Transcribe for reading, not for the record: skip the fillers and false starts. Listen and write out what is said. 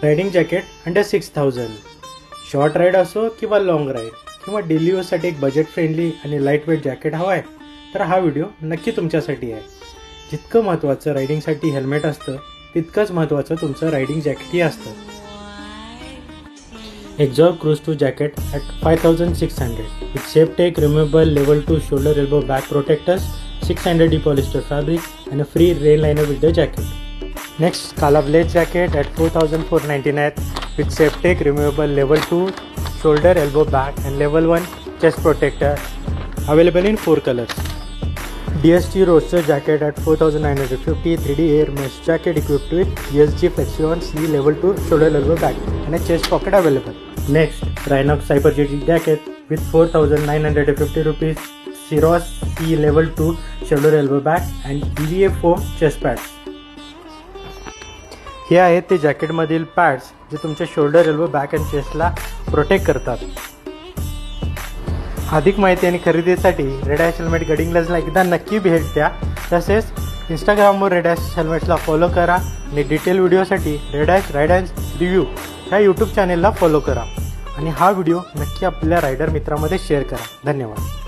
Riding jacket under 6000. Short ride असो किंवा long ride किंवा डेली यूजसाठी एक बजेट फ्रेंडली आणि लाईट वेट जॅकेट हवं आहे तर हा व्हिडिओ नक्की तुमच्यासाठी आहे. जितकं महत्त्वाचं रायडिंगसाठी हेल्मेट असतं तितकंच महत्त्वाचं तुमचं रायडिंग जॅकेटही असतं. Exor Cruise 2 jacket at 5600 with SafeTech removable level 2 shoulder elbow back protectors, 600 polyester fabric and a free rain liner with the jacket. Next, Kala Blaze jacket at 4499 with SafeTech removable level 2 shoulder elbow back and level 1 chest protector, available in 4 colors. DST Roadster jacket at 4950 3D air mesh jacket equipped with ESG Flexion C level 2 shoulder elbow back and a chest pocket available. Next, Rhinox Cyber Jetty jacket with 4950 rupees, Syros C level 2 shoulder elbow back and EVA foam chest pads. हे आहेत ते जॅकेटमधील pads जे तुमच्या shoulder elbow back and चेस्टला protect करतात. अधिक माहिती आणि खरेदीसाठी रेड ॲश हेल्मेट गडिंग ग्लासला एकदा नक्की भेट द्या. तसेच इंस्टाग्रामवर रेड ॲश हेल्मेट्सला फॉलो करा आणि डिटेल व्हिडिओसाठी red ash ride ash review ह्या यूट्यूब चॅनेलला फॉलो करा आणि हा व्हिडिओ नक्की आपल्या रायडर मित्रामध्ये शेअर करा. धन्यवाद.